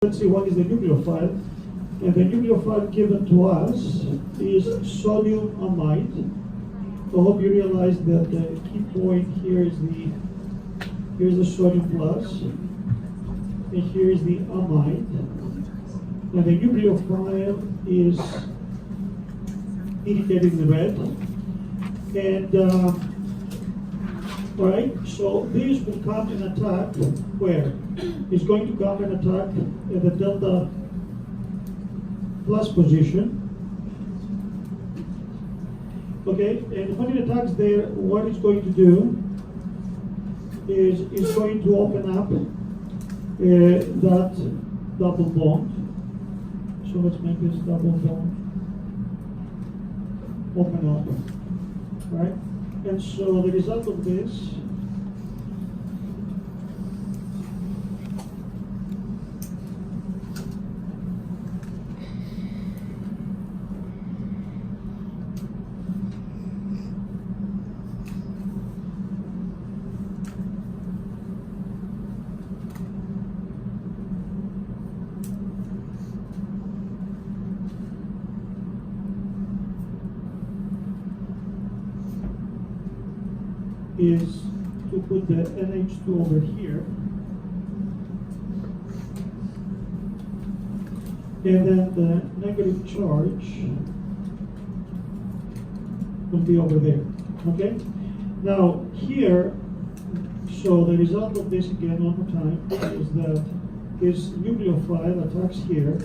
Let's see what is the nucleophile. And the nucleophile given to us is sodium amide. I hope you realize that the key point here is here's the sodium plus, and here is the amide. And the nucleophile is indicated in red. And all right, so this will come and attack where? It's going to come and attack at the delta plus position. Okay, and when it attacks there, what it's going to do is it's going to open up that double bond. So let's make this double bond open up, right? And so the result of this is to put the NH2 over here, and then the negative charge will be over there. Okay? Now here, so the result of this again one more time is that this nucleophile attacks here,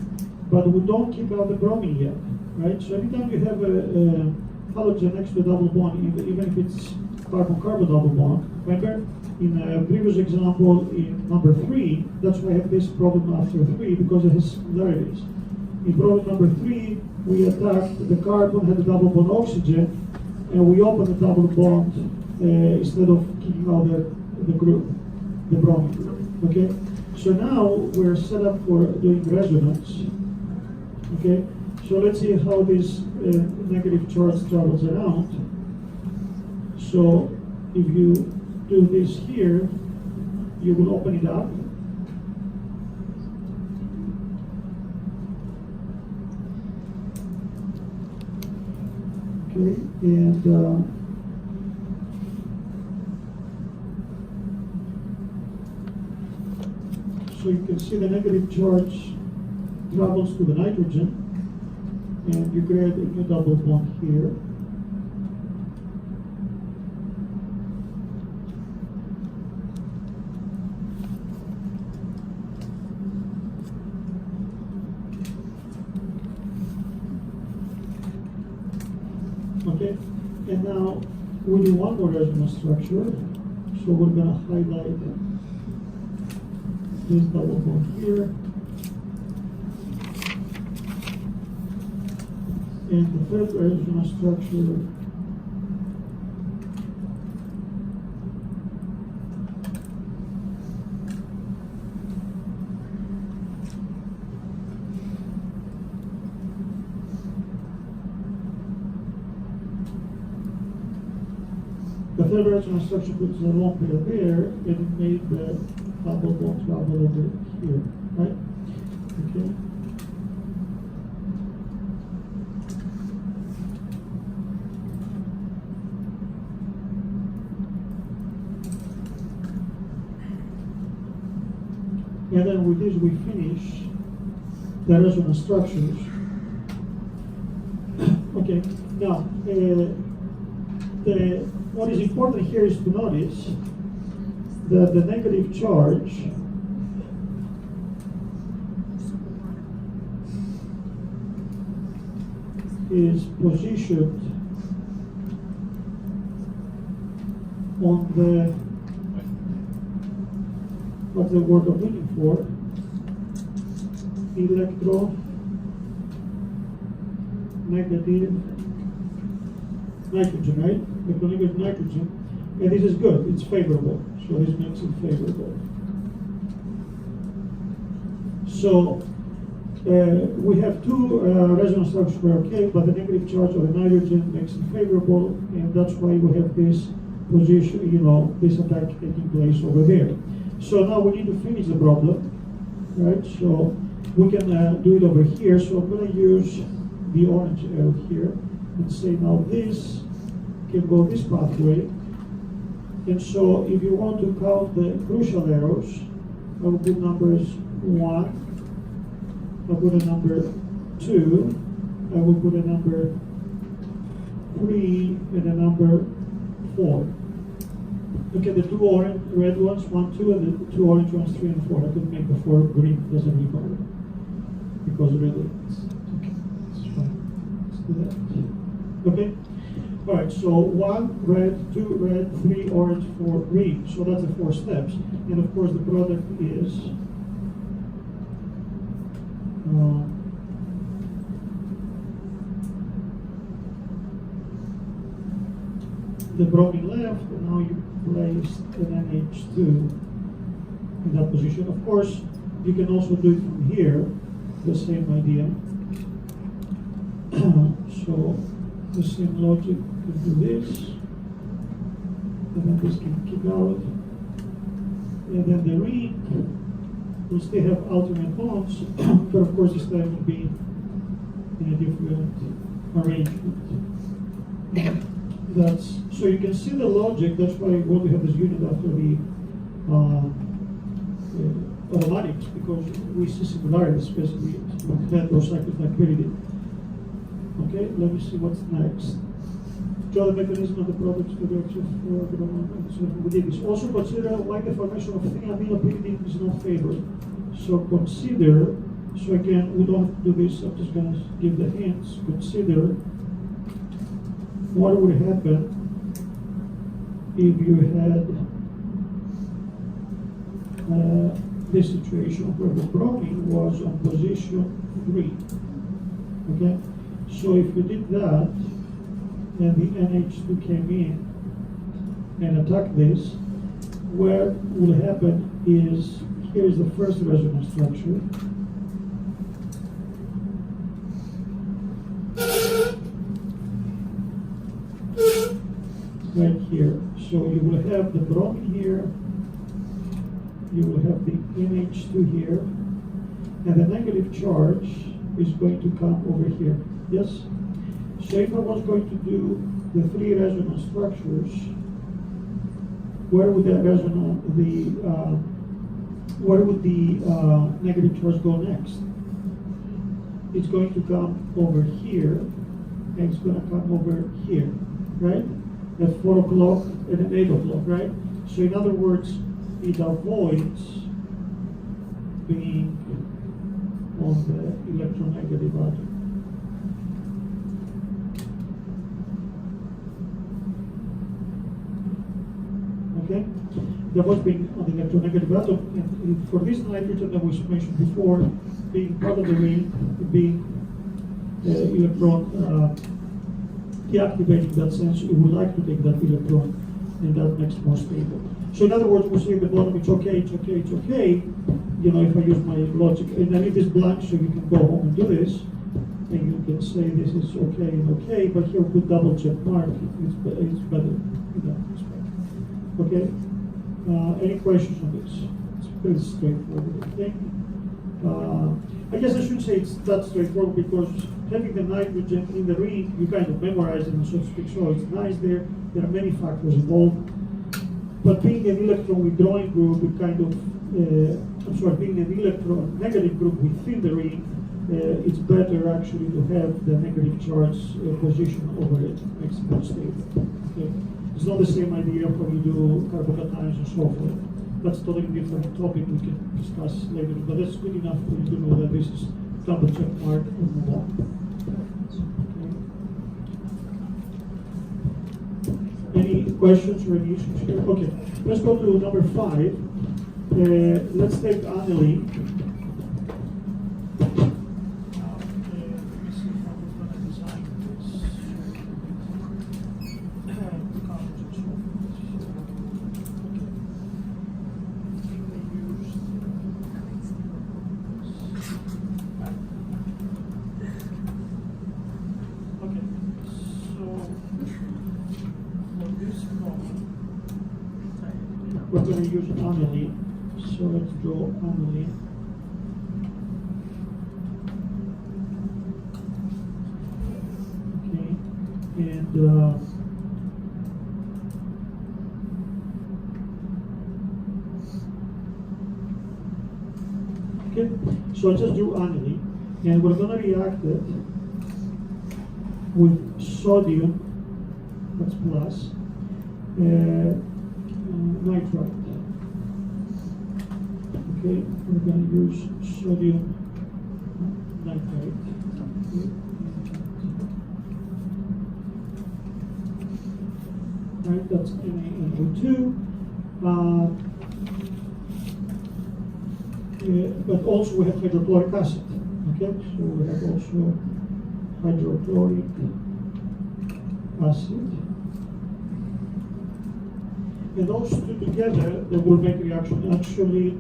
but we don't keep out the bromine yet, right? So anytime you have a halogen next to a double bond, even if it's carbon-carbon double bond. Remember, in a previous example, in number 3, that's why I have this problem after 3, because it has similarities. In problem number 3, we attacked the carbon, had a double bond oxygen, and we opened the double bond instead of kicking out the group, the bromine group. Okay? So now we're set up for doing resonance. Okay? So let's see how this negative charge travels around. So if you do this here, you will open it up. Okay, and so you can see the negative charge travels to the nitrogen, and you create a new double bond here. Okay, and now we do one more resonance structure. So we're going to highlight this double bond here. And the third resonance structure structure puts a lone pair there, and it made the double bond travel over here, right? Okay. And then with this we finish the resonance structures. Okay, now what is important here is to notice that the negative charge is positioned on the, what's the word I'm looking for? Electronegative nitrogen, right? Electronegative nitrogen. And this is good, it's favorable. So this makes it favorable. So we have two resonance structures were okay, but the negative charge of the nitrogen makes it favorable, and that's why we have this position, this attack taking place over there. So now we need to finish the problem, right? So we can do it over here. So I'm going to use the orange arrow here and say now this can go this pathway. And so if you want to count the crucial errors, I will put numbers 1, I'll put a number 2, I will put a number 3, and a number 4. Okay, the 2 red ones, 1, 2, and the 2 orange ones, 3 and 4. I could make the 4 green, doesn't really matter. Because really, it's okay, it's fine. Let's do that. Okay? Alright, so 1 red, 2 red, 3 orange, 4 green. So that's the 4 steps. And of course the product is the bromine left, and now you place an NH2 in that position. Of course, you can also do it from here, the same idea. So the same logic can do this, and then this can kick out, and then the ring will still have alternate bonds, but of course this time will be in a different arrangement. So you can see the logic. That's why we have this unit after the automatics, because we see similarities, especially with heterocyclic liquidity. Okay, let me see what's next. Draw the mechanism of the products for the action for the we did this. Also consider why the formation of amylopyridine is not favored. So consider, so again, we don't have to do this, I'm just going to give the hints. Consider what would happen if you had this situation where the bromine was on position 3. Okay? So if you did that, and the NH2 came in and attacked this, what will happen is, here's the first resonance structure. Right here. So you will have the bromine here, you will have the NH2 here, and the negative charge is going to come over here. Yes? So if I was going to do the 3 resonance structures, where would that resonance, where would the negative charge go next? It's going to come over here, and it's going to come over here, right? At 4 o'clock and at 8 o'clock, right? So in other words, it avoids being on the electronegative atom. Okay? That was being on the electronegative atom, and for this nitrogen that was mentioned before, being part of the ring, being electron deactivating that sense, you would like to take that electron, and that makes more stable. So in other words, we say at the bottom, it's okay, it's okay, it's okay. You know, if I use my logic, and then it is blank, so you can go home and do this, and you can say this is okay and okay, but here we put double check mark, it's better in that respect. Okay? Any questions on this? It's pretty straightforward, I think. I guess I should say it's that straightforward because having the nitrogen in the ring, you kind of memorize it, so to speak, so it's nice there. There are many factors involved. But being an electron withdrawing group, it kind of, being an electron negative group within the ring, it's better actually to have the negative charge position over it. Makes it more stable. Okay? It's not the same idea when you do carbocations and so forth. That's a totally different topic we can discuss later, but that's good enough for you to know that this is double check mark and move on. Okay. Any questions or any issues here? Okay, let's go to number 5. Let's take aniline. We're going to use aniline, so let's draw aniline. And okay, so I just do aniline, and we're gonna react it with sodium, that's plus, nitrite. Okay, we're gonna use sodium nitrite. Okay. Right, that's NaNO2. But also we have hydrochloric acid. Okay, so we have also hydrochloric acid. And those two together, they will make a reaction. Actually,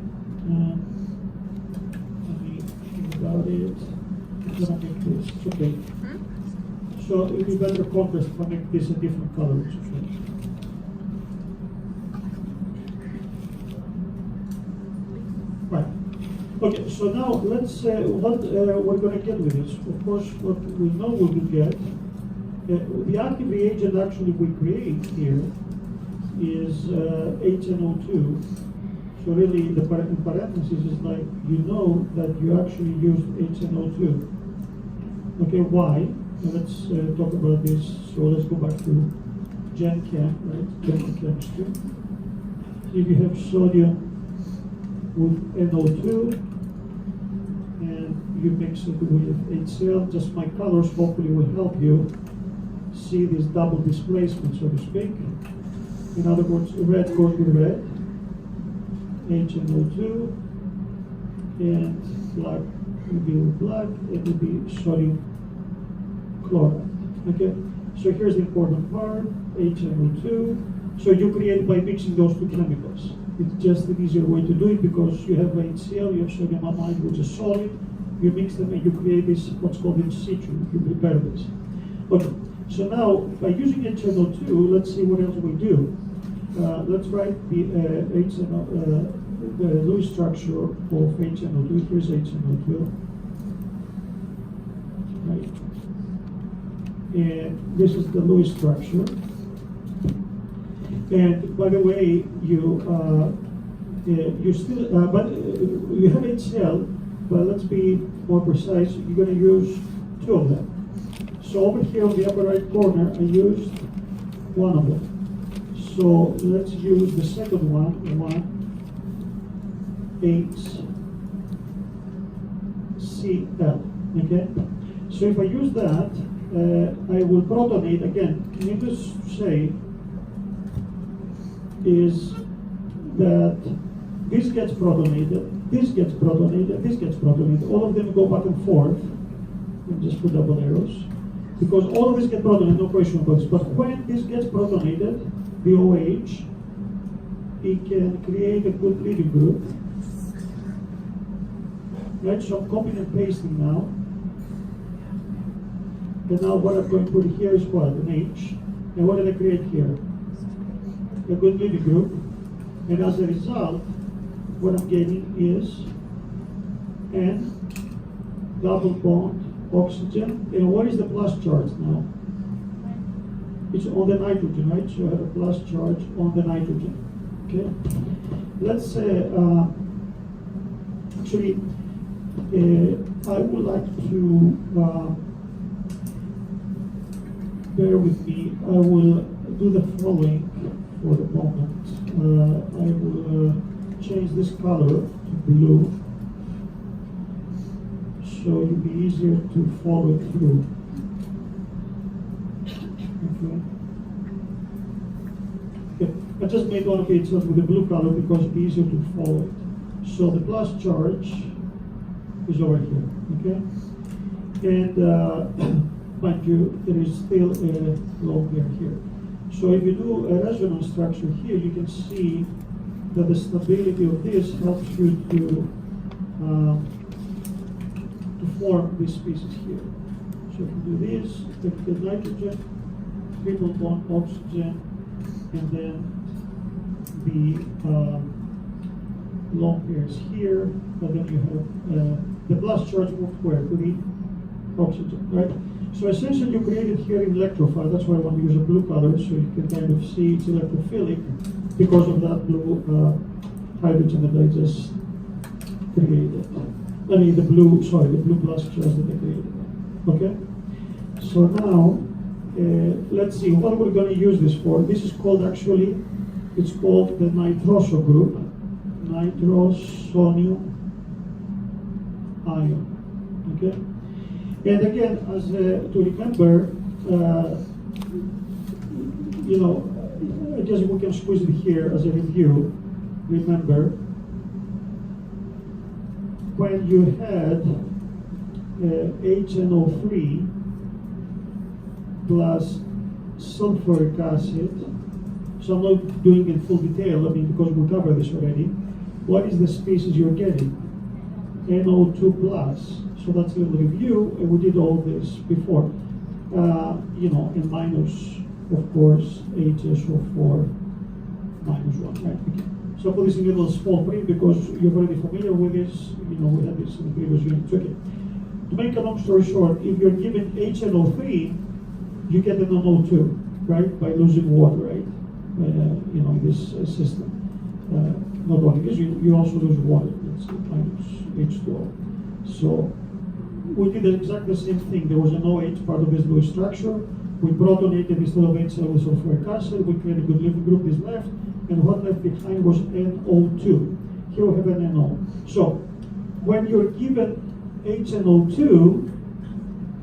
let me think about it. I'm gonna make this, okay. So it will be better contrast if I make this a different color. Okay. Right. Okay, so now let's what we're going to get with this. Of course, what we know we will get, the active reagent actually we create here is HNO2. So really, the in parentheses is like you know that you actually used HNO2. Okay, why? Now let's talk about this. So let's go back to Gen Chem, right? Chemical chemistry. Here you have sodium with NO2, and you mix it with HCl. Just my colors hopefully will help you see this double displacement, so to speak. In other words, red goes with red, HNO2, and black will be with black, it will be sodium chloride. Okay, so here's the important part, HNO2. So you create by mixing those two chemicals. It's just an easier way to do it because you have HCl, you have sodium amide, which is solid. You mix them and you create this, what's called in situ. You prepare this. Okay, so now by using HNO2, let's see what else we do. Let's write the the Lewis structure of HNO2. Here's HNO2. Right. And this is the Lewis structure. And by the way, you still, but you have HCl, but let's be more precise. You're going to use two of them. So over here on the upper right corner, I used one of them. So let's use the second one, 1HCl. Okay. So if I use that, I will protonate again. Needless to say, is that this gets protonated, this gets protonated, this gets protonated. All of them go back and forth. And just put double arrows. Because all of this gets protonated, no question about this. But when this gets protonated, the OH, it can create a good leading group. Right, so I'm copying and pasting now. And now what I'm going to put here is what? An H. And what did I create here? A good leading group, and as a result, what I'm getting is N double bond oxygen. And what is the plus charge now? It's on the nitrogen, right? So I have a plus charge on the nitrogen. Okay. Let's say actually, I would like to bear with me. I will do the following. For the moment, I will change this color to blue, so it'll be easier to follow it through. Okay. I just made one of it with the blue color because it's easier to follow it. So the plus charge is over here, okay? And mind you, there is still a lone pair here. So if you do a resonance structure here, you can see that the stability of this helps you to form these species here. So if you do this, take the nitrogen, triple bond oxygen, and then the lone pairs here, but then you have the plus charge moved where? To the oxygen, right? So essentially you created here in electrophile, that's why I want to use a blue color so you can kind of see it's electrophilic because of that blue hydrogen that I just created. I mean the blue plus charge that I created. Okay? So now, let's see what we're going to use this for. This is called actually, it's called the nitroso group, nitrosonium ion. Okay? And again, as to remember, you know, I guess we can squeeze it here as a review. Remember, when you had HNO3 plus sulfuric acid, so I'm not doing it in full detail, I mean, because we covered this already. What is the species you're getting? NO2 plus. So that's a little review, and we did all this before. You know, and minus, of course, HSO4 minus 1, right? Okay. So I put this in a little small print because you're already familiar with this. You know, we had this in the previous unit. Okay. To make a long story short, if you're given HNO3, you get an NO2, right? By losing water, right? You know, in this system. Not only this, you also lose water. It's minus H2O. So we did exactly the same thing. There was an OH part of this blue structure. We protonated instead of HCl with sulfuric acid. We created a good living group, this left. And what left behind was NO2. Here we have an NO. So when you're given HNO2,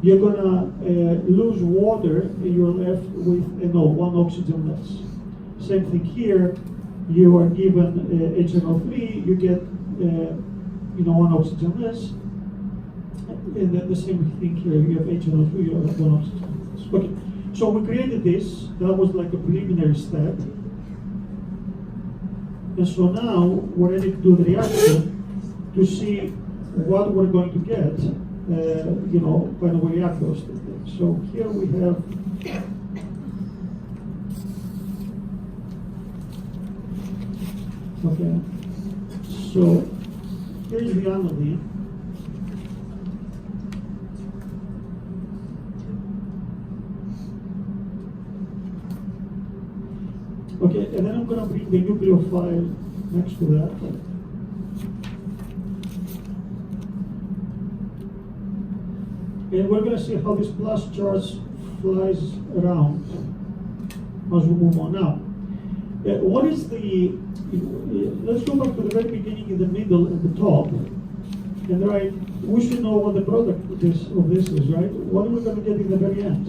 you're gonna lose water and you're left with NO, one oxygen less. Same thing here, you are given HNO3, you get you know, one oxygen less. And then the same thing here, you have HNO2, you have one oxygen less. Okay, so we created this, that was like a preliminary step. And so now we're ready to do the reaction to see what we're going to get, you know, when we react those two things. So here we have okay. So here's the aniline. Okay, and then I'm going to bring the nucleophile next to that. And we're going to see how this plus charge flies around as we move on. Now, what is the, let's go back to the very beginning in the middle at the top. And right, we should know what the product of this is, right? What are we going to get in the very end?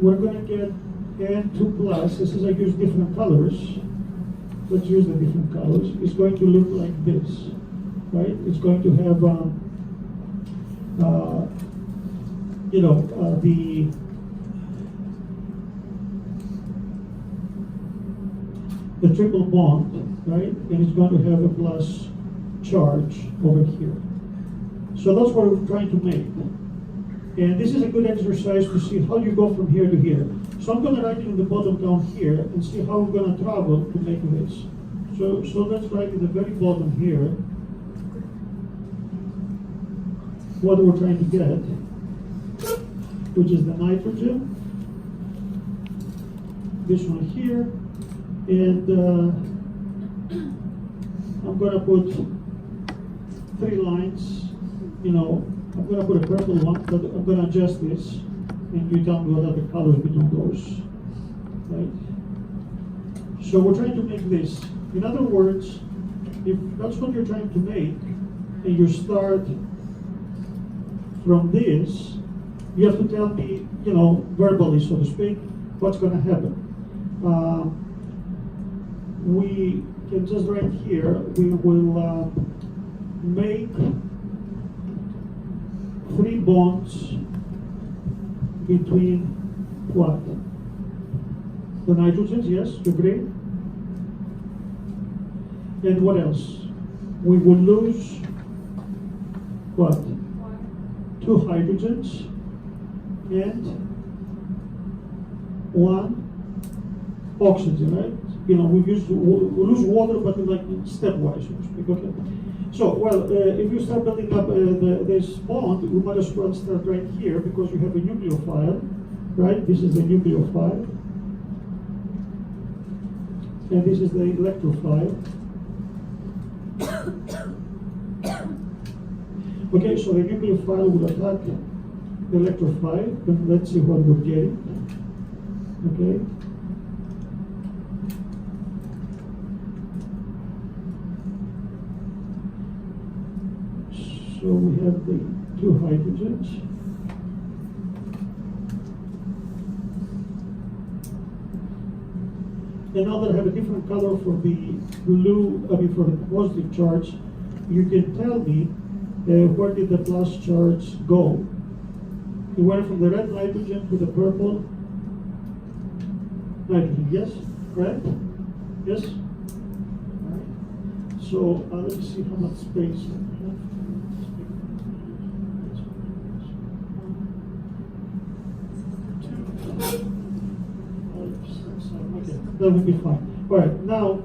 We're going to get N2 plus. This is, I use different colors. Let's use the different colors. It's going to look like this, right? It's going to have, you know, the triple bond, right? And it's going to have a plus charge over here. So that's what we're trying to make. And this is a good exercise to see how you go from here to here. So I'm going to write it in the bottom down here and see how we're going to travel to make this. So let's write in the very bottom here what we're trying to get, which is the nitrogen, this one here, and I'm going to put 3 lines, you know, I'm going to put a purple one, but I'm going to adjust this, and you tell me what are the colors between those, right? So we're trying to make this. In other words, if that's what you're trying to make, and you start from this, you have to tell me, you know, verbally, so to speak, what's going to happen. We can just write here, we will make 3 bonds between what? The nitrogens, yes, you agree? And what else? We will lose what? 2 hydrogens and 1 oxygen, right? You know, we lose water, but like stepwise, so to speak. Okay. So, well, if you start building up this bond, you might as well start right here because you have a nucleophile, right? This is the nucleophile. And this is the electrophile. Okay, so the nucleophile will attack the electrophile, and let's see what we're getting. Okay. So we have the two hydrogens. And now that I have a different color for the blue, for the positive charge, you can tell me where did the plus charge go? It went from the red nitrogen to the purple nitrogen, yes? Correct? Yes? All right. So let's see how much space I have. Okay, that will be fine. All right, now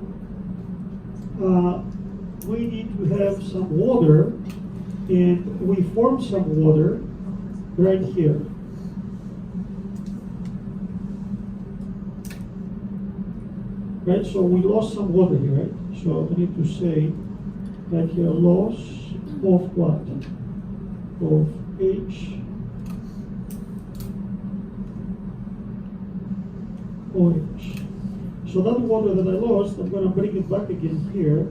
we need to have some water, and we form some water right here. Right, so we lost some water here, right? So I need to say that here loss of what? Of H OH. So that water that I lost, I'm going to bring it back again here.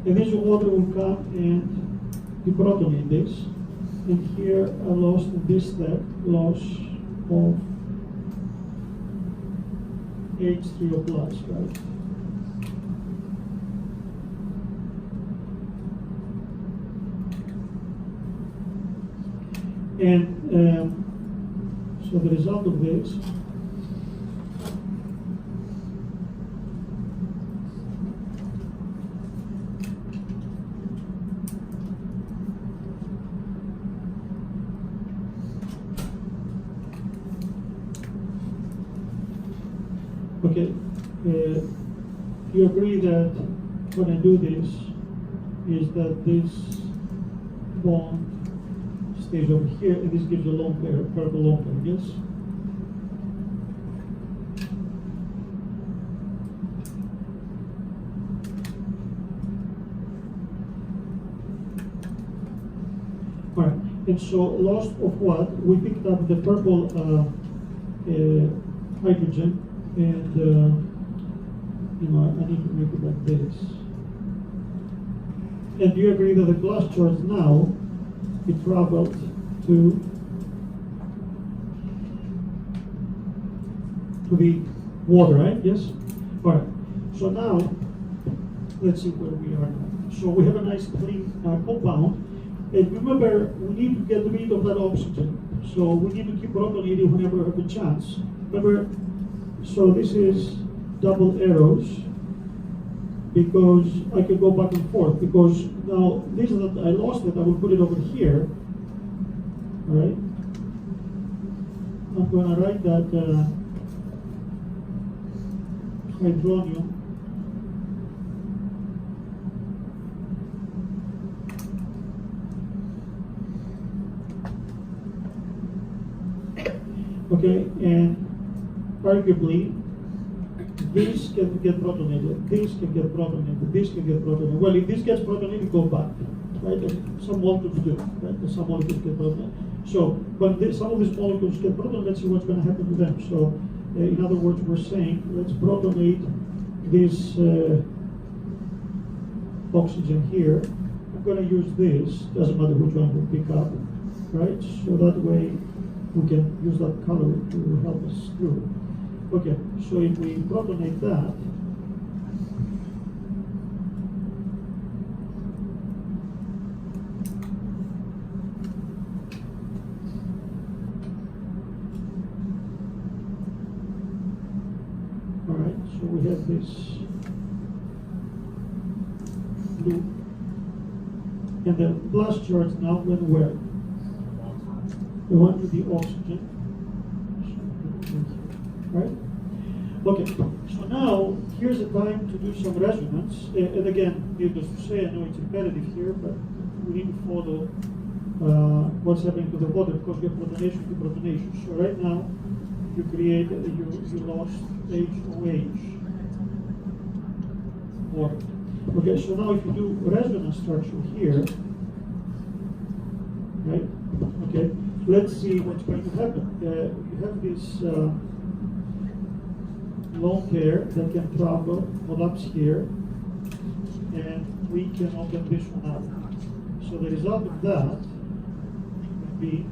And this water will come and deprotonate this. And here I lost in this step, loss of H3O plus, right? And so the result of this okay, you agree that when I do this is that this bond stays over here, and this gives a lone pair, purple lone pair, yes? All right, and so lost of what? We picked up the purple hydrogen, and you know, I need to make it like this. And do you agree that the glass charge now it traveled to the water, right? Yes? All right. So now, let's see where we are now. So we have a nice clean compound. And remember, we need to get rid of that oxygen. So we need to keep protonating whenever we have a chance. Remember, so this is double arrows, because I can go back and forth, because now this is that I lost it, I will put it over here, all right? I'm going to write that hydronium okay, and arguably this can get protonated, this can get protonated, this can get protonated. Well, if this gets protonated, go back, right? And some molecules do, right? And some molecules get protonated. So, but some of these molecules get protonated, let's see what's going to happen to them. So, in other words, we're saying, let's protonate this oxygen here. I'm going to use this, doesn't matter which one we pick up, right? So that way we can use that color to help us through. Okay, so if we protonate that, all right, so we have this loop, and the plus charge now went where? the one with the oxygen, right? Okay, so now here's the time to do some resonance. And again, needless to say, I know it's repetitive here, but we need to follow what's happening to the water because we have protonation to protonation. So right now, you create, you lost HOH, water. Okay, so now if you do resonance structure here, right? Okay, let's see what's going to happen. You have this lone pair that can travel, collapse here, and we can open this one up. So the result of that would be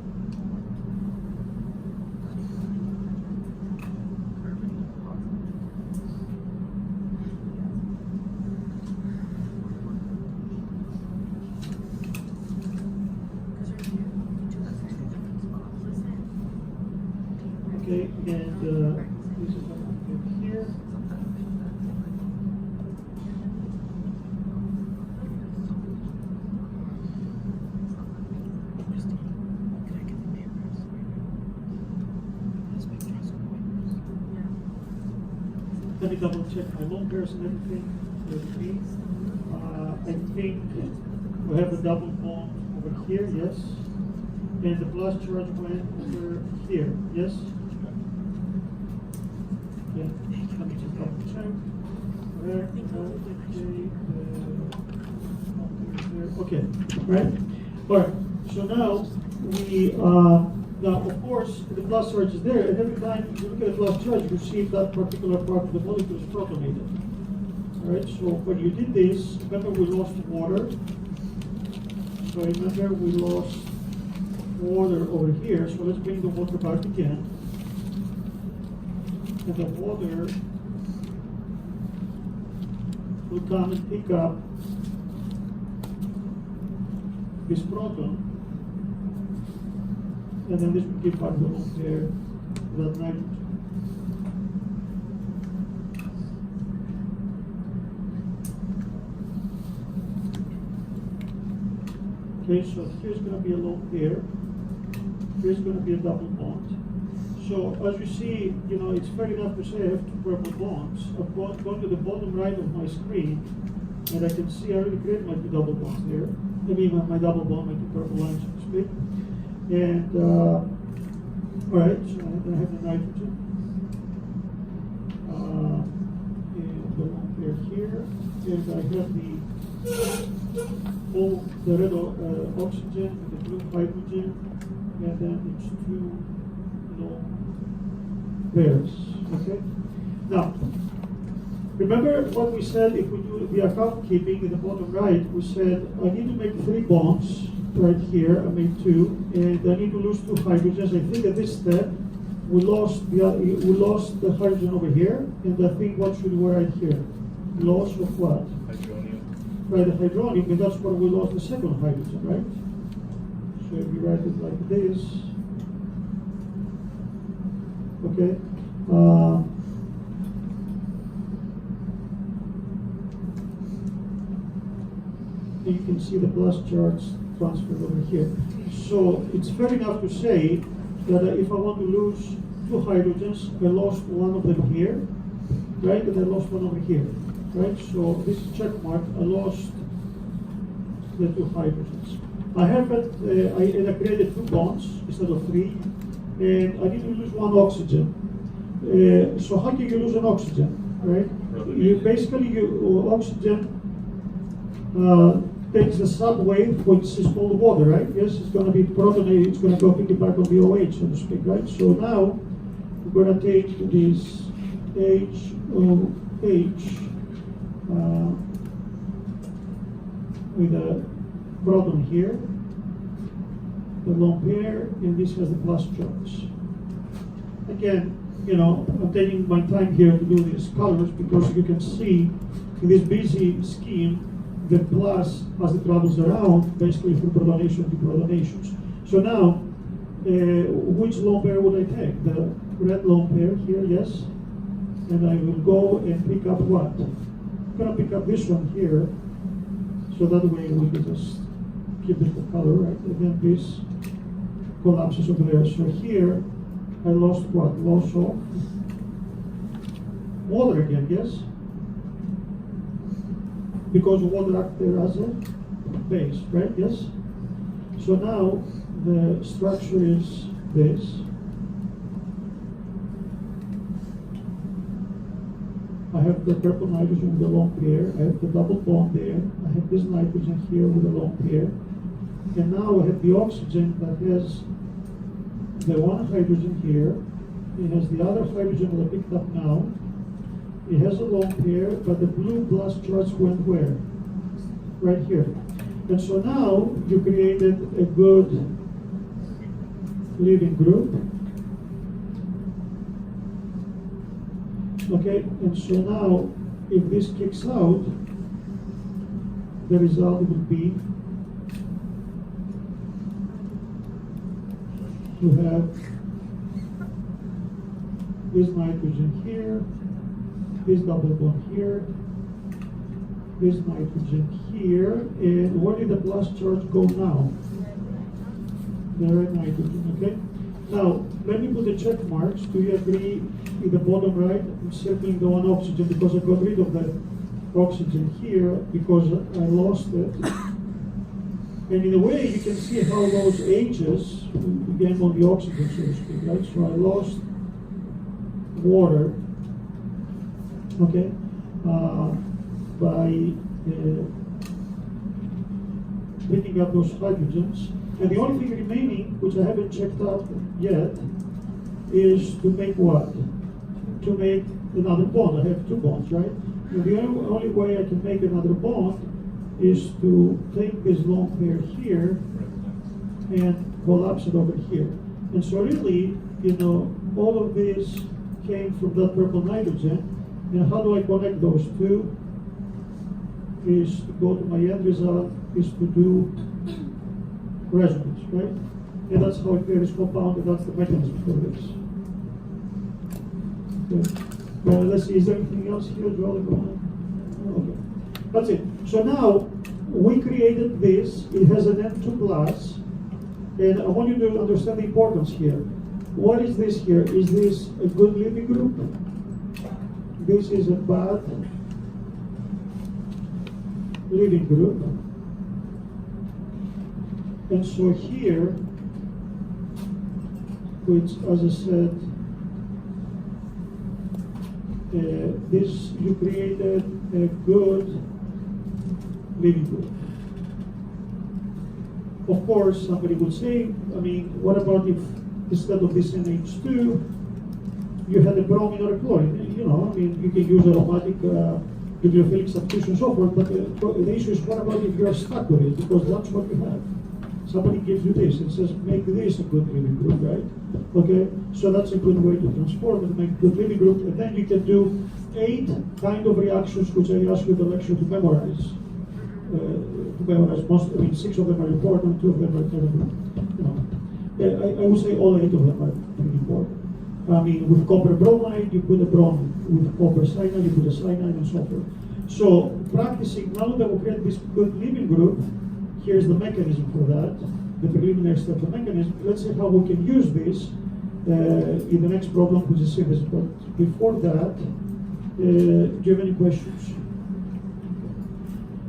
okay, and this is what we have here. Let me double check my lone pairs and everything. I think we have a double bond over here, yes. And the plus charge went over here, yes. Yeah, let me just double check. Okay, right? All right. So now we now of course the plus charge is there, and every time you look at the plus charge, you see if that particular part of the molecule is protonated. All right. So when you did this, remember we lost water. So remember we lost water over here. So let's bring the water back again. And the water will come and pick up this proton, and then this will give back the lone pair that nitrogen. Okay, so here's going to be a lone pair. Here's going to be a double bond. So as you see, you know, it's fair enough to say I have two purple bonds. I've gone to the bottom right of my screen, and I can see I already created my two double bonds there. I mean, my double bond, my two purple lines, so to speak. And, all right, so I have the nitrogen. And the lone pair here. And I have the red oxygen and the blue hydrogen. And then it's two lone pairs, okay? Now, remember what we said if we do the account keeping in the bottom right, we said I need to make 3 bonds right here, I made 2, and I need to lose 2 hydrogens. I think at this step, we lost the hydrogen over here, and I think what should we write here? Loss of what? Hydronium. Right, the hydronium, and that's what we lost the second hydrogen, right? So if you write it like this, okay. You can see the plus charge transferred over here. So it's fair enough to say that if I want to lose 2 hydrogens, I lost one of them here, right? And I lost one over here, right? So this is check mark. I lost the 2 hydrogens. I have it, I created 2 bonds instead of 3, and I need to lose 1 oxygen. So how can you lose an oxygen, right? You basically, oxygen takes the subway, which is called water, right? Yes, it's going to be protonated, it's going to go piggyback on the OH, so to speak, right? So now, we're going to take this HOH with a proton here, the lone pair, and this has the plus charge. Again, you know, I'm taking my time here to do these colors because you can see in this busy scheme, the plus as it travels around, basically from protonation to protonations. So now, which lone pair would I take? The red lone pair here, yes? And I will go and pick up what? I'm going to pick up this one here, so that way we can just keep it the color, right? And then this collapses over there. So here, I lost what? Loss of water again, yes? Because water acts there as a base, right? Yes? So now the structure is this. I have the purple nitrogen with a lone pair. I have the double bond there. I have this nitrogen here with a lone pair. And now I have the oxygen that has the one hydrogen here. It has the other hydrogen that I picked up now. It has a lone pair, but the blue plus charge went where? Right here. And so now you created a good leaving group. Okay, and so now if this kicks out, the result would be to have this nitrogen here, this double bond here, this nitrogen here, and where did the plus charge go now? The red nitrogen, okay? Now, let me put the check marks. Do you agree with the bottom right? I'm circling the one oxygen because I got rid of the oxygen here because I lost it. And in a way, you can see how those H's began on the oxygen, so to speak, right? So I lost water, okay, by picking up those hydrogens. And the only thing remaining, which I haven't checked out yet, is to make what? To make another bond. I have two bonds, right? And the only way I can make another bond is to take this lone pair here and collapse it over here. And so really, you know, all of this came from that purple nitrogen. And how do I connect those two? Is to go to my end result, is to do resonance, right? And that's how it is compounded, that's the mechanism for this. Okay. Let's see, is there anything else here, Joel? Okay. That's it. So now, we created this, it has an N2 plus, and I want you to understand the importance here. What is this here? Is this a good leaving group? This is a bad leaving group. And so here, which as I said, this you created a good leaving group. Of course, somebody would say, I mean, what about if instead of this NH2, you had a bromine or a chlorine? You know, I mean, you can use aromatic bibliophilic substitution and so forth, but the issue is what about if you're stuck with it, because that's what you have. Somebody gives you this and says, make this a good leaving group, right? Okay, so that's a good way to transform it, make a good leaving group, and then you can do 8 kind of reactions, which I ask you in the lecture to memorize. Most, I mean, 6 of them are important, 2 of them are kind of, you know, I would say all 8 of them are pretty important. I mean, with copper bromide, you put a bromide. With copper cyanide, you put a cyanide, and so forth. So, practicing, now that we create this good leaving group, here's the mechanism for that, the preliminary step of the mechanism. Let's see how we can use this in the next problem, which is synthesis. But before that, do you have any questions?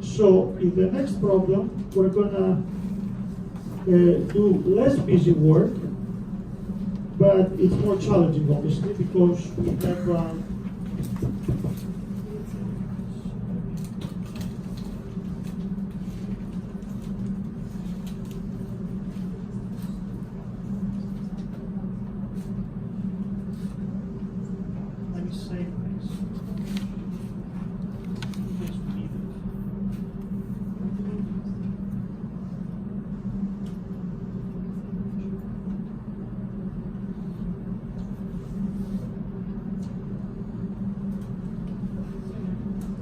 So, in the next problem, we're gonna do less busy work, but it's more challenging, obviously, because we have let me save this. In case we need it.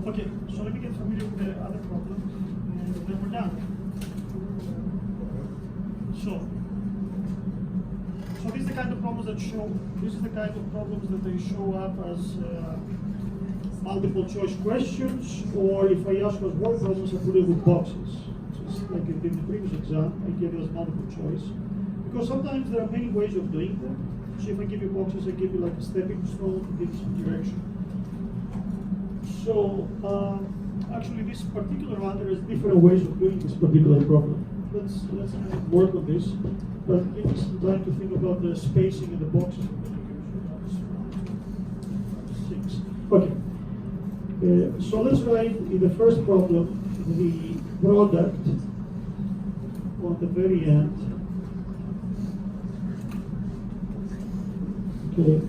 Okay, so let me get familiar with the other problem, and then we're done. So this is the kind of problems that show. This is the kind of problems that they show up as multiple choice questions, or if I ask us word problems, I put it with boxes. Just like I did in the previous exam, I gave it as multiple choice. because sometimes there are many ways of doing that. So if I give you boxes, I give you like a stepping stone to give you some direction. So actually, this particular one, there is different ways of doing this particular problem. Let's work on this, but give me some time to think about the spacing in the boxes. 6. Okay. So let's write in the first problem the product on the very end. Okay.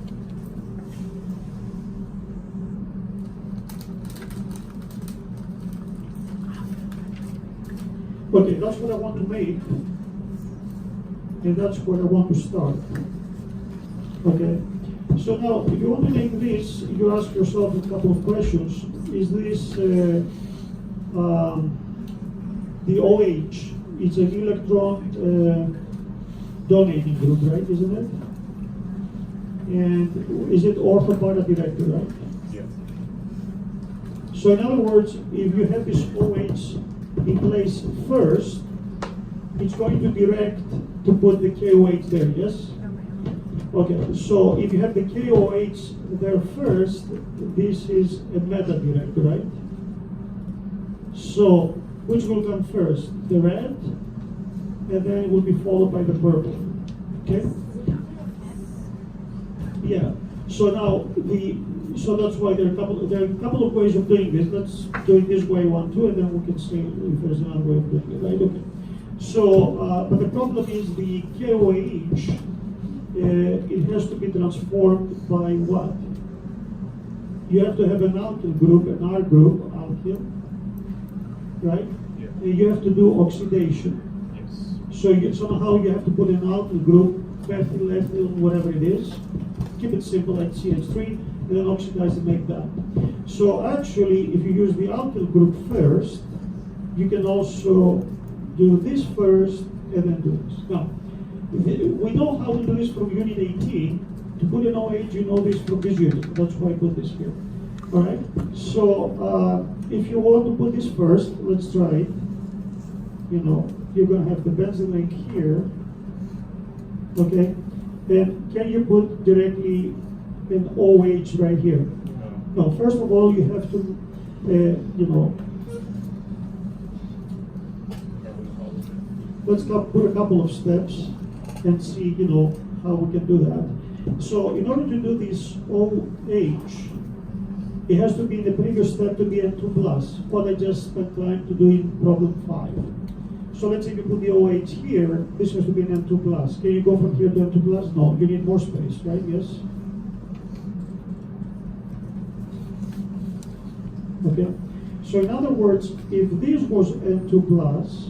Okay, that's what I want to make, and that's where I want to start. Okay, so now if you want to make this, you ask yourself a couple of questions. Is this the OH? It's an electron donating group, right? Isn't it? And is it ortho-para directed, right? Yes. So in other words, if you have this OH in place first, it's going to direct to put the KOH there, yes? Okay, so if you have the KOH there first, this is a meta direct, right? So, which will come first? The red, and then it will be followed by the purple, okay? Yeah, so now so that's why there are a couple of ways of doing this. Let's do it this way, 1, 2, and then we can see if there's another way of doing it, right? Okay. So, but the problem is the KOH, it has to be transformed by what? You have to have an alkyl group, an R group, alkyl, right? Yeah. You have to do oxidation. Yes. So somehow you have to put an alkyl group, methyl, ethyl, whatever it is. Keep it simple like CH3. And then oxidize and make that. So actually, if you use the alkyl group first, you can also do this first and then do this. Now, we know how to do this from unit 18. To put an OH, you know this from this unit. That's why I put this here. All right? So if you want to put this first, let's try it. You know, you're going to have the benzene ring here. Okay? And can you put directly an OH right here? No, first of all, you have to, you know, let's put a couple of steps and see, you know, how we can do that. So in order to do this OH, it has to be in the previous step to be N2 plus, what I just spent time to do in problem 5. So let's say you put the OH here, this has to be an N2 plus. Can you go from here to N2 plus? No, you need more space, right? Yes? Okay, so in other words, if this was N2 plus,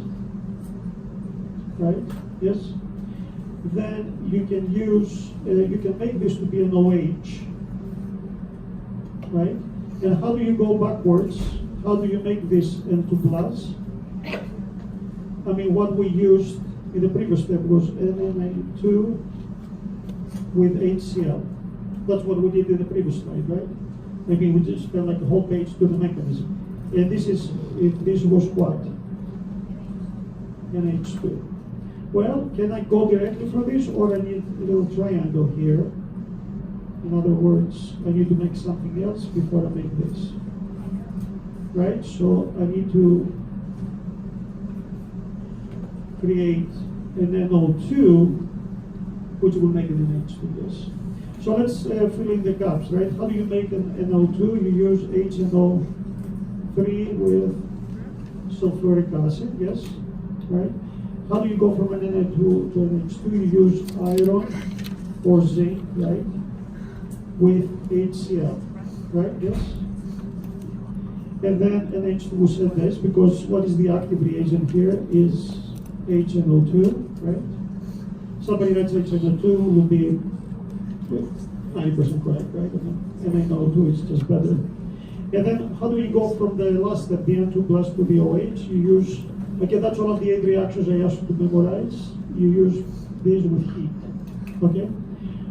right, yes, then you can use, you can make this to be an OH, right? And how do you go backwards? How do you make this N2 plus? I mean, what we used in the previous step was NNA2 with HCl. That's what we did in the previous slide, right? Maybe we just spent like a whole page to the mechanism. And this is, if this was what? NH2. Well, can I go directly from this, or I need a little triangle here? In other words, I need to make something else before I make this. Right? So I need to create an NO2, which will make it an H2, yes. So let's fill in the gaps, right? How do you make an NO2? You use HNO3 with sulfuric acid, yes, right? How do you go from an Na2 to an H2? You use iron or zinc, right, with HCl, right, yes? And then an H2 we said this, because what is the active reagent here is HNO2, right? Somebody writes HNO2 will be 90% correct, right? And NaO2 is just better. And then how do you go from the last step, the N2 plus to the OH? You use, okay, that's one of the 8 reactions I asked you to memorize. You use these with heat, okay?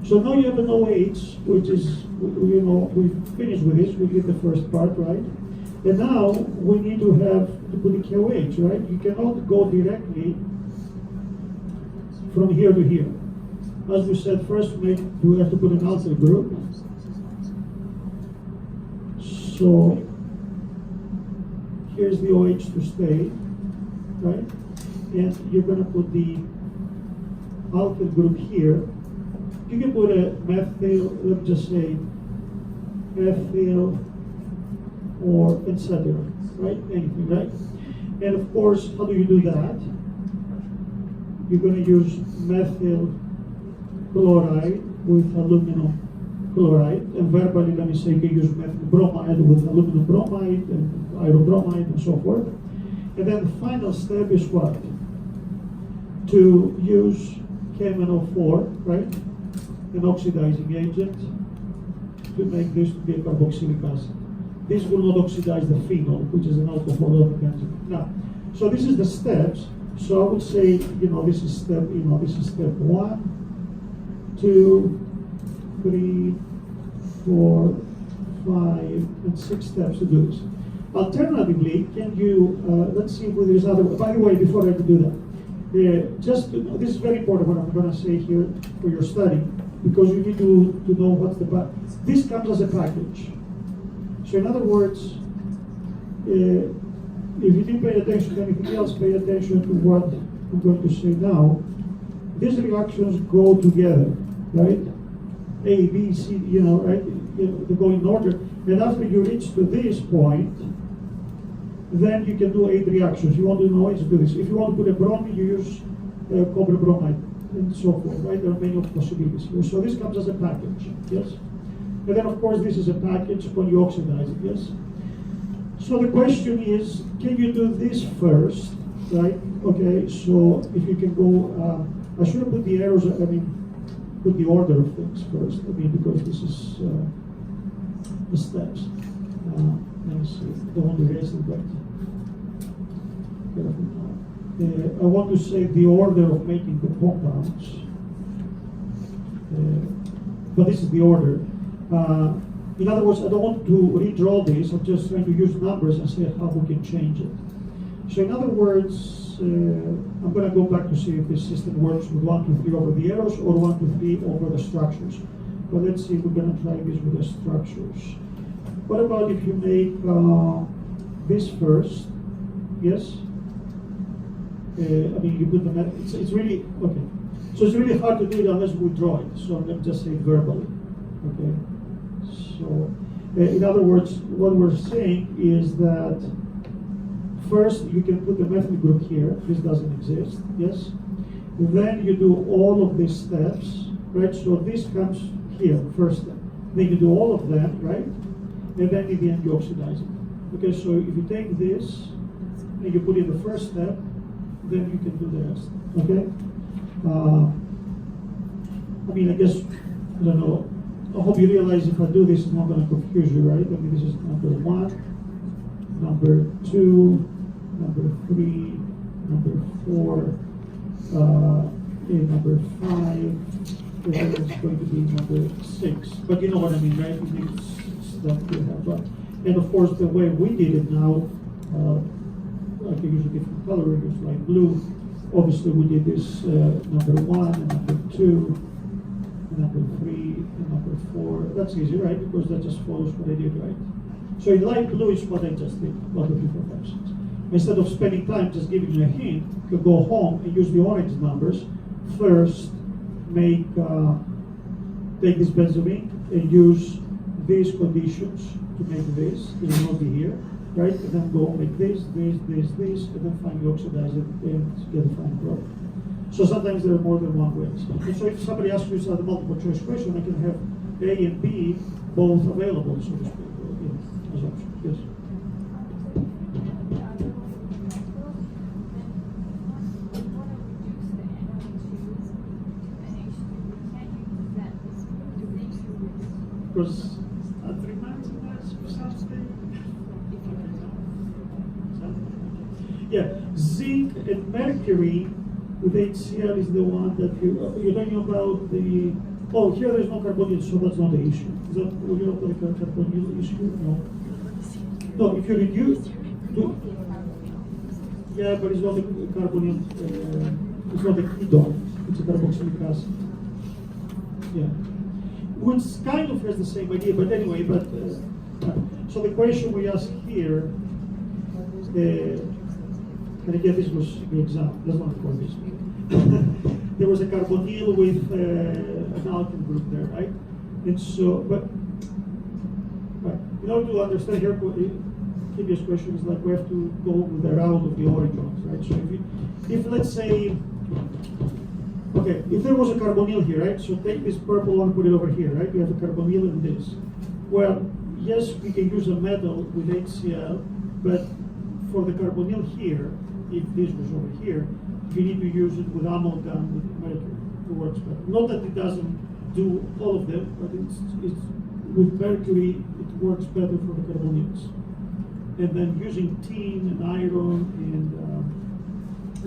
So now you have an OH, which is, you know, we finished with this, we did the first part, right? And now we need to put the KOH, right? You cannot go directly from here to here. As we said, first we have to put an alkyl group. So here's the OH to stay, right? And you're going to put the alkyl group here. You can put a methyl, let's just say methyl or etc. Right? Anything, right? And of course, how do you do that? You're going to use methyl chloride with aluminum chloride, and verbally, let me say, you can use methyl bromide with aluminum bromide and iron bromide and so forth. And then the final step is what? To use KMnO4, right? An oxidizing agent to make this to be a carboxylic acid. This will not oxidize the phenol, which is an alcohol of the benzene. Now, so this is the steps. So I would say, this is step 1, 2, 3, 4, 5, and 6 steps to do this. Alternatively, can you, let's see if there's other, by the way, before I do that, this is very important what I'm going to say here for your study, because you need to know what's this comes as a package. So in other words, if you didn't pay attention to anything else, pay attention to what I'm going to say now. These reactions go together, right? A, B, C, right? They go in order. And after you reach to this point, then you can do 8 reactions. You want to know, do this. If you want to put a bromine, you use copper bromide and so forth, right? There are many possibilities. So this comes as a package, yes? And then, of course, this is a package when you oxidize it, yes? So the question is, can you do this first, right? Okay, so if you can go, I should have put the arrows, put the order of things first, because this is the steps. Let me see, I don't want to erase it, but I want to say the order of making the compounds. But this is the order. In other words, I don't want to redraw this. I'm just trying to use numbers and see how we can change it. So in other words, I'm going to go back to see if this system works with 1, 2, 3 over the arrows or 1, 2, 3 over the structures. But let's see if we're going to try this with the structures. What about if you make this first? Yes? You put the it's really, okay. So it's really hard to do it unless we draw it. So I'm going to just say it verbally. Okay? So, in other words, what we're saying is that first you can put the methyl group here. This doesn't exist, yes? Then you do all of these steps, right? So this comes here, first step. Then you do all of them, right? And then in the end you oxidize it. Okay, so if you take this and you put in the first step, then you can do the rest, okay? I guess, I don't know, I hope you realize if I do this, it's not going to confuse you, right? This is number 1, number 2, number 3, number 4, and number 5, and then it's going to be number 6. But you know what I mean, right? You need stuff to have. And of course, the way we did it now, I can use a different color, use light blue. Obviously, we did this number 1 and number 2. Number 3 and number 4. That's easy, right? Because that just follows what I did, right? So in light blue is what I just did. 1, 2, 3, 4, 5, 6. Instead of spending time just giving you a hint, you could go home and use the orange numbers. First, take this benzene and use these conditions to make this. It will not be here, right? And then go make this, and then finally oxidize it and get a final product. So sometimes there are more than one ways. And so if somebody asks you the multiple choice question, I can have A and B both available, so to speak, as options. Yes. Because at 3 months yeah, zinc and mercury with HCl is the one that you're talking about the. Oh, here there's no carbonyl, so that's not the issue. Is that you're not talking about carbonyl issue? No. No, if you reduce. Yeah, but it's not the carbonyl. It's not the ketone. It's a carboxylic acid. Yeah. Which kind of has the same idea, but anyway, so the question we ask here, and again, this was the exam, that's not for this. There was a carbonyl with an alkyl group there, right? And so, but in order to understand here, previous question is like we have to go with the route of the origins, right? So if let's say, okay, if there was a carbonyl here, right? So take this purple one, put it over here, right? We have a carbonyl and this. Well, yes, we can use a metal with HCl, but for the carbonyl here, if this was over here, you need to use it with amalgam with mercury. It works better. Not that it doesn't do all of them, but it's with mercury, it works better for the carbonyls. And then using tin and iron and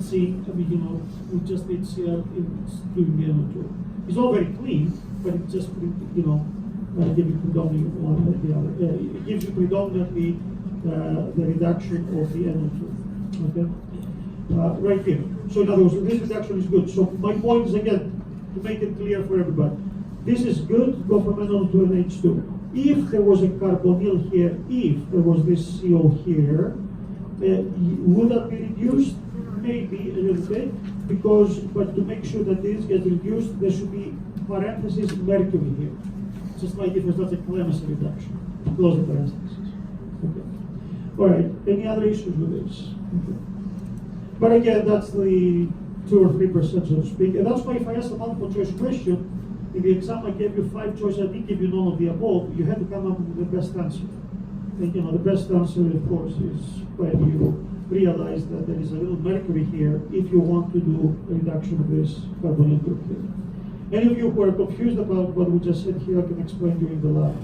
zinc, I mean, you know, we just HCl, it's doing the NO2. It's all very clean, but it just, you know, gives you predominantly one or the other. It gives you predominantly the reduction of the NO2. Okay? Right here. So in other words, this reduction is good. So my point is, again, to make it clear for everybody, this is good, go from NO2 to an H2. If there was a carbonyl here, if there was this CO here, would that be reduced? Maybe a little bit, but to make sure that this gets reduced, there should be parenthesis mercury here. Just like if it was a Clemmensen reduction. Close the parenthesis. Okay. All right. Any other issues with this? Okay. But again, that's the 2 or 3%, so to speak. And that's why if I ask a multiple choice question, in the exam I gave you 5 choices, I didn't give you none of the above, you had to come up with the best answer. And you know, the best answer, of course, is when you realize that there is a little mercury here if you want to do a reduction of this carbonyl group here. Any of you who are confused about what we just said here, I can explain during the lab.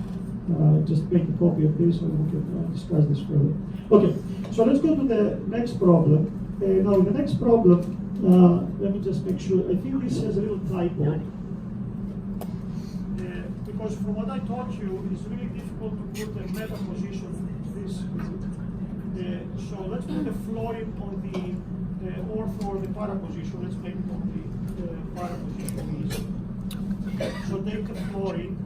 Just make a copy of this and we can discuss this further. Okay, so let's go to the next problem. Now, in the next problem, let me just make sure. I think this has a little typo. Because from what I taught you, it's really difficult to put a meta position this. So let's put the fluorine on the ortho or the para position. Let's make it on the para position. So take the fluorine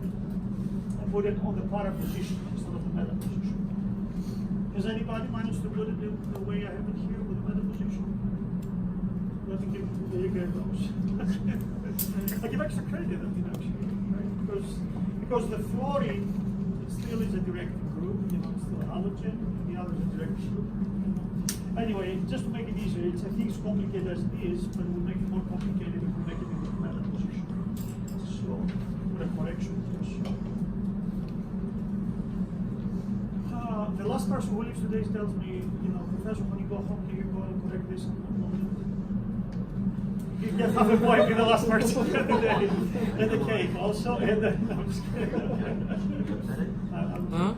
and put it on the para position instead of the meta position. Has anybody managed to put it the way I have it here with the meta position? I think you get those. I give extra credit, I think, actually, right? Because the fluorine still is a direct group, you know, it's still a halogen, and the other is a direct group. Anyway, just to make it easier, I think it's complicated as it is, but we'll make it more complicated if we make it in the meta position. So, put a correction here. The last person who lives today tells me, you know, Professor, when you go home, can you go and correct this? You get half a point in the last person of the day. And the cake also. And no, I'm just kidding. Huh?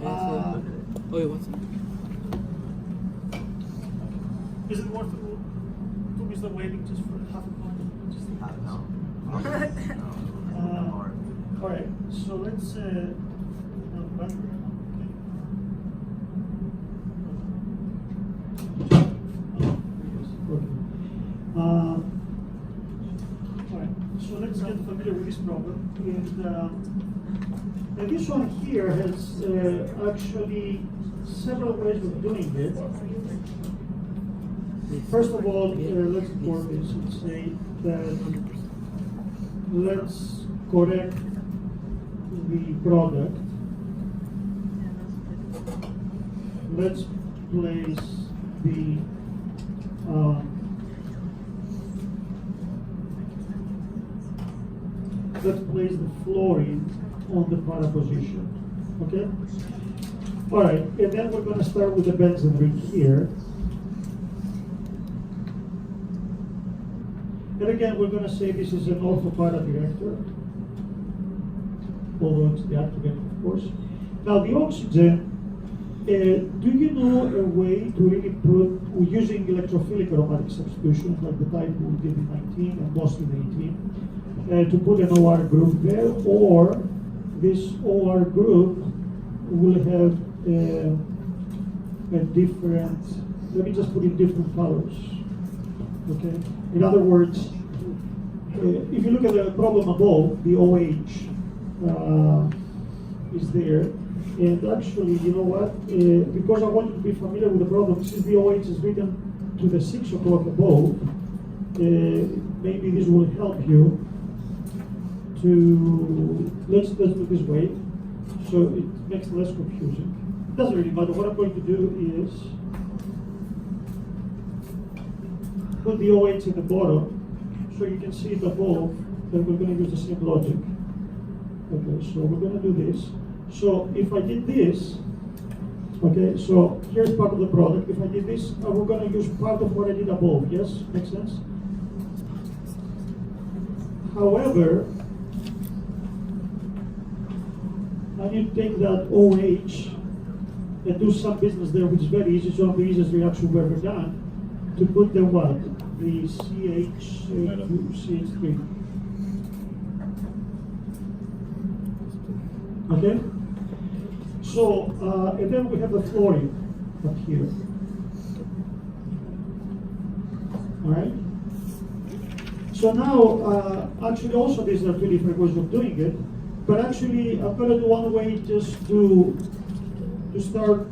Alright. Wait, what's it? Is it worth to miss the waiting just for half a point? Just No. Alright, so let's alright, so let's get familiar with this problem. And this one here has actually several ways of doing it. First of all, let's ignore this and say that let's correct the product. Let's place the fluorine on the para position. Okay? Alright, and then we're going to start with the benzene ring here. And again, we're going to say this is an ortho-para director, although it's the active, of course. Now, the oxygen, do you know a way to really put, using electrophilic aromatic substitution, like the type we did in 19 and mostly in 18, to put an OR group there, or this OR group will have a different, let me just put in different colors. Okay? In other words, if you look at the problem above, the OH is there. And actually, you know what? Because I want you to be familiar with the problem, since the OH is written to the 6 o'clock above, maybe this will help you to, let's do it this way, so it makes it less confusing. It doesn't really matter. What I'm going to do is put the OH at the bottom, so you can see it above, then we're going to use the same logic. Okay, so we're going to do this. So if I did this, okay, so here's part of the product. If I did this, we're going to use part of what I did above. Yes? Makes sense? However, I need to take that OH and do some business there, which is very easy. It's one of the easiest reactions we've ever done, to put the what? The CH3. Okay? So, and then we have the fluorine up here. Alright? So now, actually also these are two different ways of doing it, but actually I'm going to do one way just to start,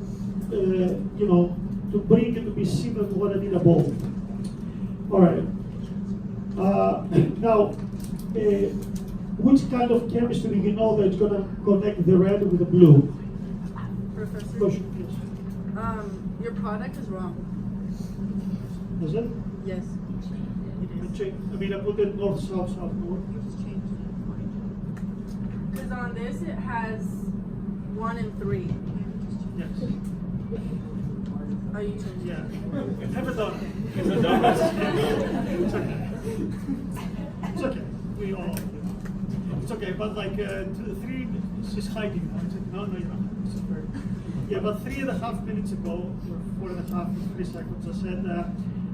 you know, to bring it to be similar to what I did above. Alright. Now, which kind of chemistry do you know that's going to connect the red with the blue? Professor, Question, yes. your product is wrong. Is it? Yes, it is. I mean, I put it north, south, south, north. Because on this it has 1 and 3. Yes. Oh, you changed Yeah. it. Never done. It's okay. It's okay. We all. It's okay, but like 3 is hiding now. No, you're not. Yeah, but 3.5 minutes ago, or 4.5, 3 seconds, I said,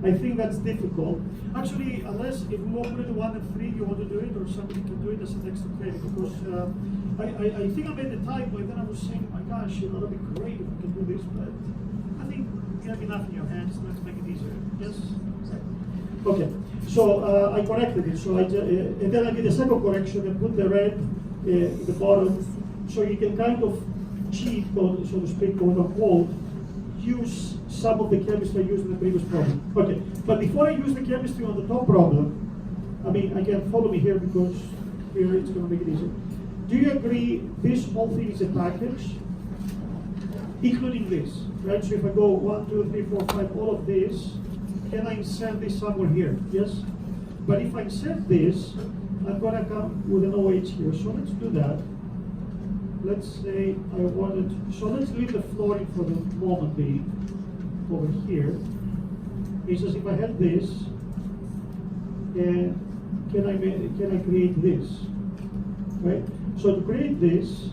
I think that's difficult. Actually, unless if we open it to 1 and 3, you want to do it, or somebody can do it as an extra credit, because I think I made the typo, and then I was saying, my gosh, you know, that'd be great if we can do this, but I think you have enough in your hands, let's make it easier. Yes? Okay, so I corrected it, so and then I did a second correction and put the red at the bottom, so you can kind of cheat, so to speak, quote unquote, use some of the chemistry I used in the previous problem. Okay, but before I use the chemistry on the top problem, I mean, again, follow me here because here it's going to make it easier. Do you agree this whole thing is a package, including this, right? So if I go 1, 2, 3, 4, 5, all of this, can I insert this somewhere here? Yes? But if I insert this, I'm going to come with an OH here. So let's do that. Let's say I wanted, so let's leave the fluorine for the moment being over here. It says if I had this, and can I create this? Right? So to create this,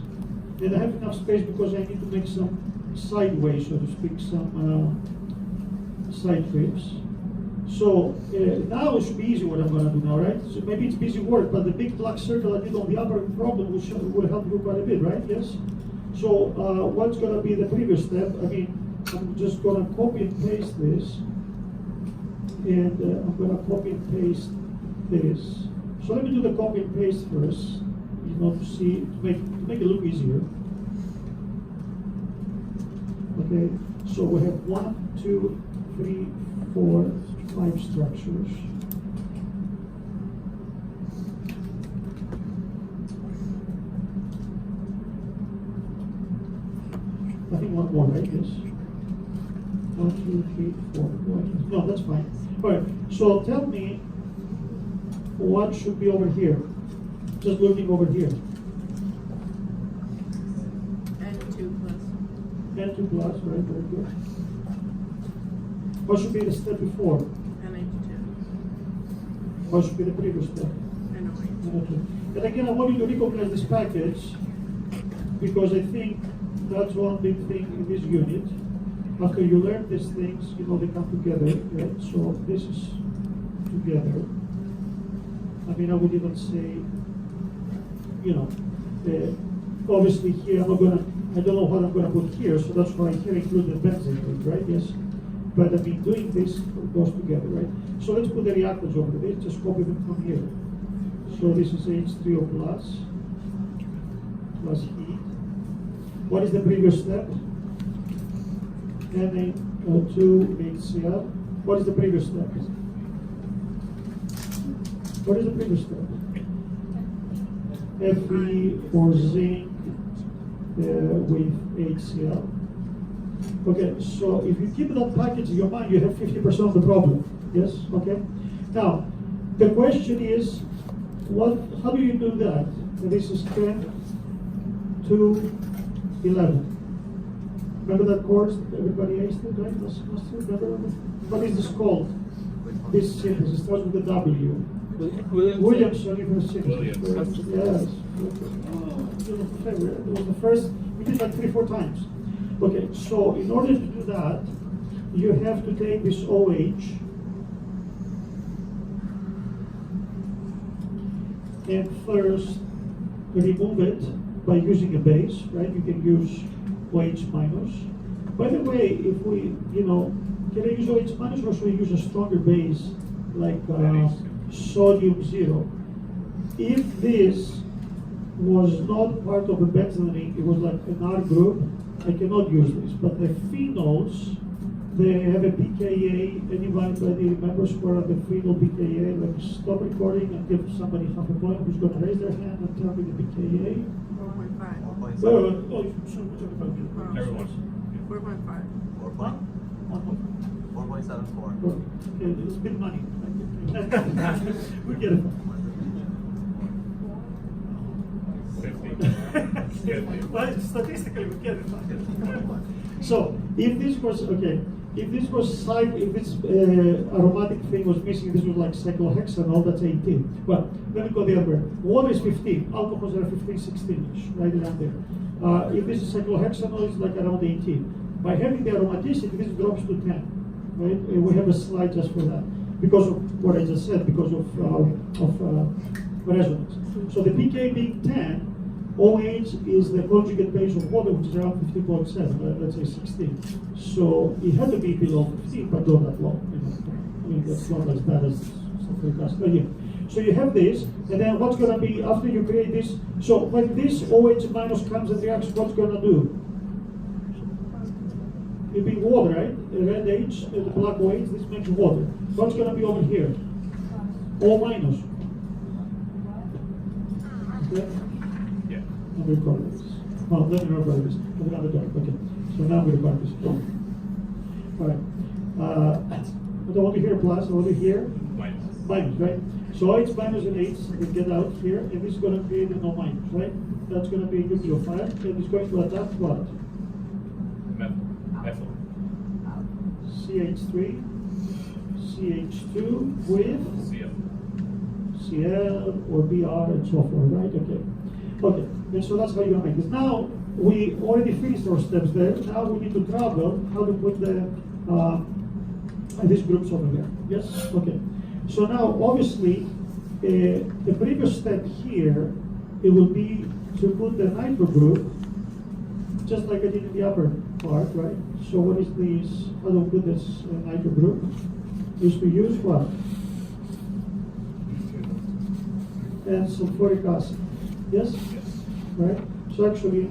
then I have enough space because I need to make some sideways, so to speak, some side trips. So now it should be easy what I'm going to do now, right? So maybe it's busy work, but the big black circle I did on the upper problem will help you quite a bit, right? Yes? So what's going to be the previous step? I mean, I'm just going to copy and paste this. And I'm going to copy and paste this. So let me do the copy and paste first, you know, to see, to make it look easier. Okay, so we have 1, 2, 3, 4, 5 structures. I think one more, right? Yes. 1, 2, 3, 4. No, that's fine. All right. So tell me what should be over here. Just looking over here. N2 plus. N2 plus, right? Very good. What should be the step before? NH2. What should be the previous step? NOH. Okay. And again, I want you to recognize this package because I think that's one big thing in this unit. After you learn these things, you know, they come together, right? So this is together. I mean, I would even say, you know, obviously here I don't know what I'm gonna put here, so that's why here include the benzene, right? Yes. But I mean, doing this goes together, right? So let's put the reactants over there. Just copy them from here. So this is H3O plus heat. What is the previous step? Na2HCl. What is the previous step? What is the previous step? Fe or zinc with HCl. Okay, so if you keep that package in your mind, you have 50% of the problem. Yes? Okay? Now, the question is, how do you do that? This is 10 to 11. Remember that course everybody aced it, right? Remember? What is this called? This synthesis starts with a W. Williamson University. Williams. Yes. It was the first, we did like 3-4 times. Okay, so in order to do that, you have to take this OH and first remove it by using a base, right? You can use OH minus. By the way, if we, can I use OH minus or should I use a stronger base like sodium 0? If this was not part of a benzene ring, it was like an R group, I cannot use this. But the phenols, they have a pKa. Anybody remembers where are the phenol pKa? Let me stop recording and give somebody half a point who's going to raise their hand and tell me the pKa. 4.5. Everyone. 4.5. 4.74. It's big money. We get it. 50. Well, statistically, we get it. So, if this was if this aromatic thing was missing, this was like cyclohexanol, that's 18. Well, let me go the other way. Water is 15, alcohols are 15, 16-ish, right around there. If this is cyclohexanol, it's like around 18. By having the aromaticity, this drops to 10, right? We have a slide just for that, because of what I just said, because of resonance. So the pK being 10, OH is the conjugate base of water, which is around 15.7, let's say 16. So it had to be below 15, but not that low. I mean, that's not as bad as sulfuric acid. But yeah. So you have this, and then what's going to be, after you create this, so when this OH minus comes and reacts, what's going to do? It'll be water, right? The red H, the black OH, this makes water. What's going to be over here? O minus. Okay? I'm going to record this. Well, let me record this. I'm going to okay. So now I'm going to record this. All right. I don't want to hear plus, I want to hear minus, right? So OH minus and H will get out here, and this is going to create an O minus, right? That's going to be a nucleophile, and it's going to attack what? Methyl. CH3, CH2 with Cl. Cl or Br and so forth, right? Okay. Okay, and so that's how you're gonna make this. Now, we already finished our steps there. Now we need to travel how to put these groups over there. Yes? Okay. So now, obviously, the previous step here, it will be to put the nitro group, just like I did in the upper part, right? So what is this, how do we put this nitro group? Is to use what? And sulfuric acid. Yes? Right? So actually,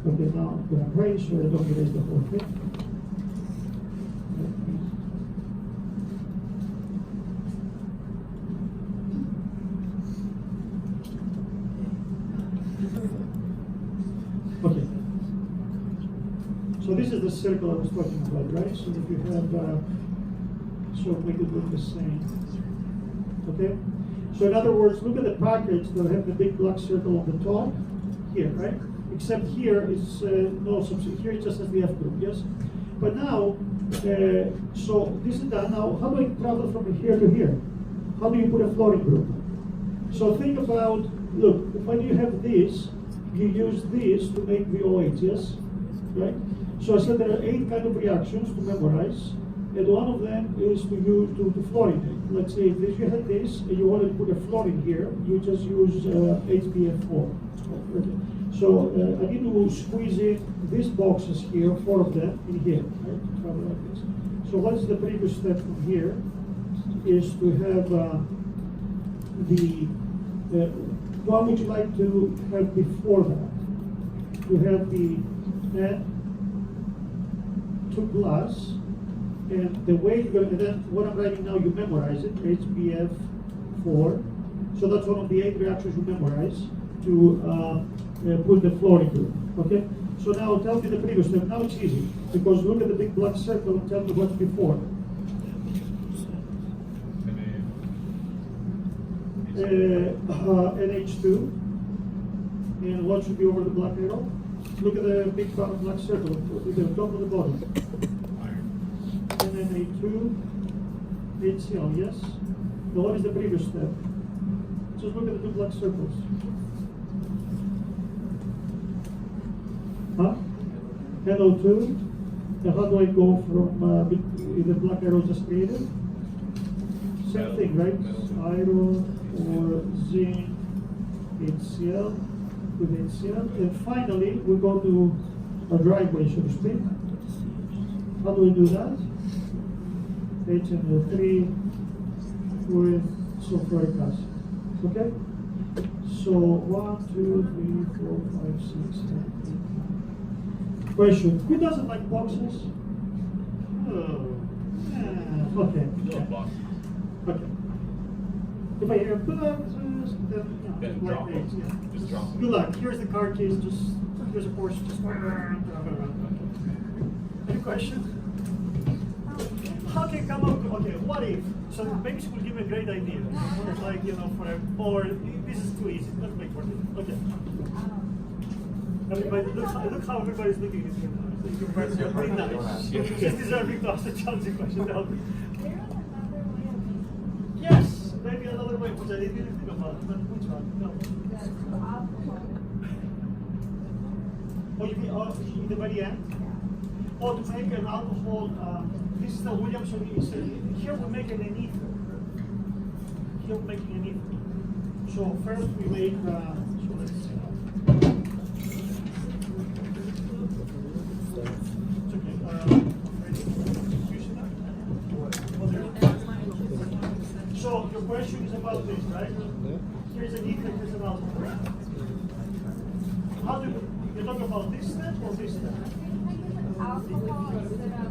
okay, now I'm going to erase so I don't erase the whole thing. Okay. So this is the circle I was talking about, right? So if you have, so make it look the same. Okay? So in other words, look at the package that have the big black circle on the top here, right? Except here it's no substitute. Here it just has the F group, yes? But now, so this is done. Now, how do I travel from here to here? How do you put a fluorine group? So think about, look, when you have this, you use this to make the OH, yes? Right? So I said there are 8 kind of reactions to memorize. And one of them is to use to fluorinate. Let's say if you had this and you wanted to put a fluorine here, you just use HBF4. Okay. So I need to squeeze in these boxes here, 4 of them, in here, right? Travel like this. So what's the previous step from here? Is to have what would you like to have before that? To have the N to plus, and the way you're going, and then what I'm writing now, you memorize it, HBF 4. So that's one of the 8 reactions you memorize to put the floor into it. Okay? So now tell me the previous step. Now it's easy, because look at the big black circle and tell me what's before. NH2, and what should be over the black arrow? Look at the big black circle, the top of the bottom. And then A2, HCl, yes? Now what is the previous step? Just look at the 2 black circles. Huh? NO2, now how do I go from the black arrow just created? Same thing, right? Iron or zinc, HCl with HCl. And finally, we go to a driveway, so to speak. How do we do that? HNO3 with sulfuric acid. Okay? So 1, 2, 3, 4, 5, 6, 7, 8, 9. Question. Who doesn't like boxes? Oh. Okay. Okay. If I hear boxes, then drop like them. yeah. Just drop them. Good luck. Here's the car keys. Here's a Porsche. Just any questions? Okay, come on. Okay, what if? So maybe she will give me a great idea. It's like, or this is too easy. Let's make more difficult. Okay. Everybody, look how everybody's looking at you now. You're pretty nice. Just deserving to ask a challenging question. Yes, maybe another way, which I didn't even think about. But which one? No. Oh, you mean in the very end? Or to make an alcohol, this is the Williamson, here we're making an ether. Here we're making an ether. So first we make, so let's see. It's okay. So your question is about this, right? Here's an ether, here's an alcohol. How do you talk about this step or this step? Alcohol instead of